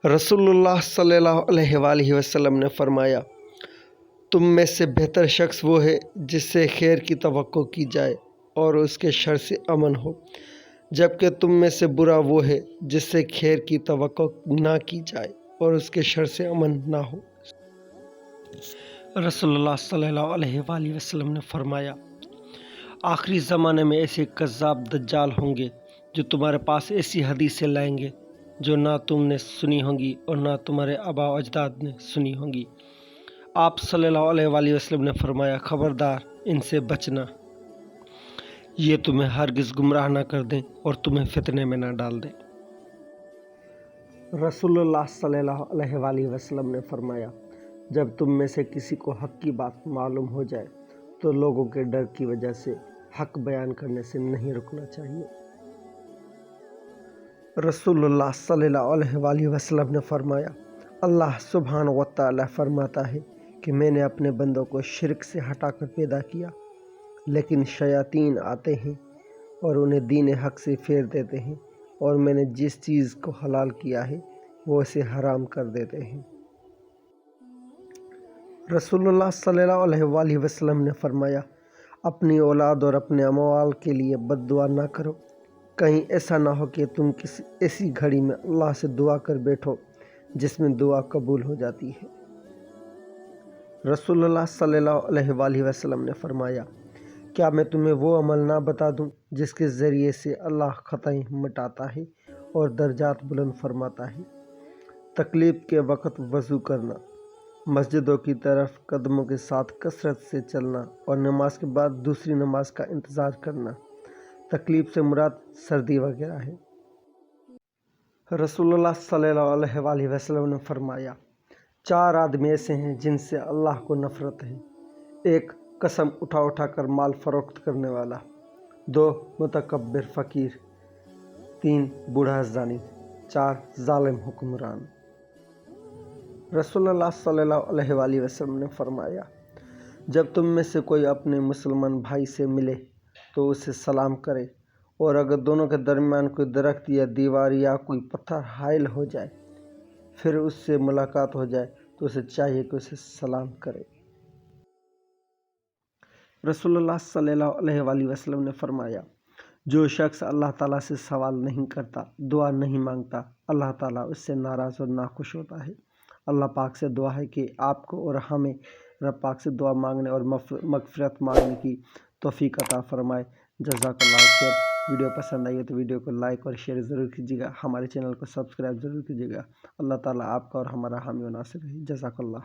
रसूलुल्लाह सल्लल्लाहु अलैहि वसल्लम ने फरमाया, तुम में से बेहतर शख्स वो है जिससे खैर की तवक्को की जाए और उसके शर से अमन हो, जबकि तुम में से बुरा वो है जिससे खैर की तवक्को ना की जाए और उसके शर से अमन ना हो। रसूलुल्लाह सल्लल्लाहु अलैहि वसल्लम ने फरमाया, आखिरी ज़माने में ऐसे कज़्ज़ाब दज्जाल होंगे जो तुम्हारे पास ऐसी हदीसें लाएंगे जो ना तुमने सुनी होंगी और ना तुम्हारे आबा अजदाद ने सुनी होंगी। आप सल्लल्लाहु अलैहि वसल्लम ने फरमाया, खबरदार इनसे बचना, ये तुम्हें हरगिज़ गुमराह ना कर दें और तुम्हें फितने में ना डाल दें। रसूलुल्लाह सल्लल्लाहु अलैहि वसल्लम ने फरमाया, जब तुम में से किसी को हक़ की बात मालूम हो जाए तो लोगों के डर की वजह से हक़ बयान करने से नहीं रुकना चाहिए। रसूलुल्लाह सल्लल्लाहु अलैहि वसल्लम ने फरमाया, अल्लाह सुब्हान व तआला फरमाता है कि मैंने अपने बंदों को शिरक से हटाकर पैदा किया, लेकिन शयातीन आते हैं और उन्हें दीन हक़ से फेर देते हैं और मैंने जिस चीज़ को हलाल किया है वो उसे हराम कर देते हैं। रसूलुल्लाह सल्लल्लाहु अलैहि वसल्लम ने फरमाया, अपनी औलाद और अपने अमवाल के लिए बद्दुआ ना करो, कहीं ऐसा ना हो कि तुम किसी ऐसी घड़ी में अल्लाह से दुआ कर बैठो जिसमें दुआ कबूल हो जाती है। रसूलुल्लाह सल्लल्लाहु अलैहि वसल्लम ने फरमाया, क्या मैं तुम्हें वो अमल ना बता दूं जिसके ज़रिए से अल्लाह खताएं मिटाता है और दर्जात बुलंद फरमाता है। तकलीफ़ के वक़्त वज़ू करना, मस्जिदों की तरफ कदमों के साथ कसरत से चलना और नमाज के बाद दूसरी नमाज का इंतज़ार करना। तकलीफ़ से मुराद सर्दी वगैरह है। रसूलुल्लाह सल्लल्लाहु अलैहि वसल्लम ने फरमाया, 4 आदमी ऐसे हैं जिनसे अल्लाह को नफ़रत है। 1 कसम उठा उठा कर माल फ़रोख्त करने वाला, 2 मुतकब्बिर फ़कीर, 3 बूढ़ा ज़ानी, 4 ज़ालिम हुक्मरान। रसूलुल्लाह सल्लल्लाहु अलैहि वसल्लम ने फरमाया, जब तुम में से कोई अपने मुसलमान भाई से मिले तो उसे सलाम करे, और अगर दोनों के दरमियान कोई दरख्त या दीवार या कोई पत्थर हाइल हो जाए फिर उससे मुलाकात हो जाए तो उसे चाहिए कि उसे सलाम करे। रसूलुल्लाह सल्लल्लाहु अलैहि वसल्लम ने फरमाया, जो शख्स अल्लाह ताला से सवाल नहीं करता, दुआ नहीं मांगता, अल्लाह ताला उससे नाराज़ और नाखुश होता है। अल्लाह पाक से दुआ है कि आपको और हमें रब पाक से दुआ मांगने और मग़फ़िरत मांगने की तौफ़ीक़ अता फ़रमाए। जज़ाकल्लाह खैर। वीडियो पसंद आई है तो वीडियो को लाइक और शेयर ज़रूर कीजिएगा, हमारे चैनल को सब्सक्राइब ज़रूर कीजिएगा। अल्लाह ताला आपका और हमारा हामी व नासिर रहे। जज़ाकल्लाह।